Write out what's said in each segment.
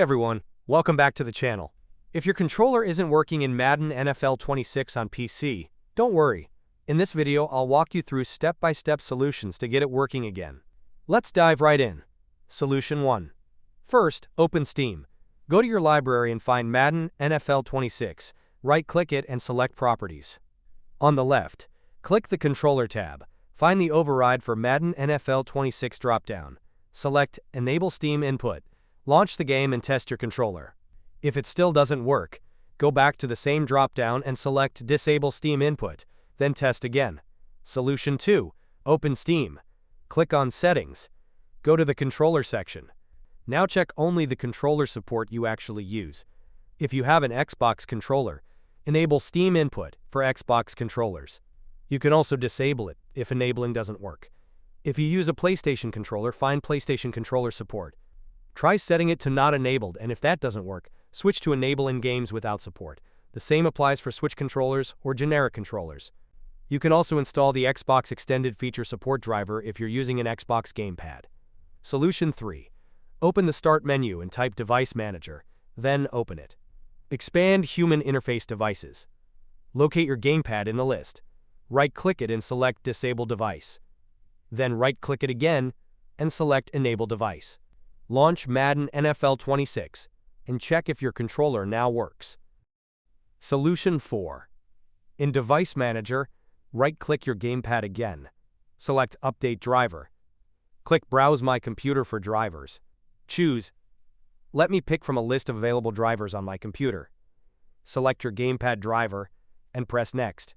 everyone, welcome back to the channel. If your controller isn't working in Madden NFL 26 on PC, don't worry. In this video, I'll walk you through step-by-step solutions to get it working again. Let's dive right in. Solution 1. First, open Steam. Go to your library and find Madden NFL 26. Right-click it and select Properties. On the left, click the Controller tab. Find the override for Madden NFL 26 dropdown. Select Enable Steam Input. Launch the game and test your controller. If it still doesn't work, go back to the same dropdown and select Disable Steam Input, then test again. Solution 2. Open Steam. Click on Settings. Go to the Controller section. Now check only the controller support you actually use. If you have an Xbox controller, enable Steam Input for Xbox controllers. You can also disable it if enabling doesn't work. If you use a PlayStation controller, find PlayStation controller support. Try setting it to not enabled, and if that doesn't work, switch to enable in games without support. The same applies for Switch controllers or generic controllers. You can also install the Xbox Extended Feature Support driver if you're using an Xbox Gamepad. Solution 3. Open the Start menu and type Device Manager, then open it. Expand Human Interface Devices. Locate your Gamepad in the list. Right-click it and select Disable Device. Then right-click it again and select Enable Device. Launch Madden NFL 26 and check if your controller now works. Solution 4. In Device Manager, right-click your Gamepad again. Select Update Driver. Click Browse My Computer for drivers. Choose Let me pick from a list of available drivers on my computer. Select your Gamepad driver and press Next.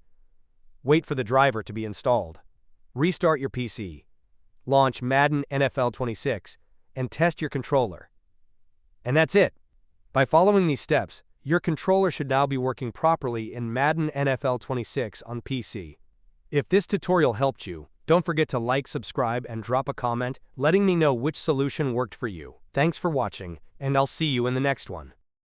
Wait for the driver to be installed. Restart your PC. Launch Madden NFL 26 and test your controller. And that's it. By following these steps, your controller should now be working properly in Madden NFL 26 on PC. If this tutorial helped you, don't forget to like, subscribe, and drop a comment letting me know which solution worked for you. Thanks for watching, and I'll see you in the next one.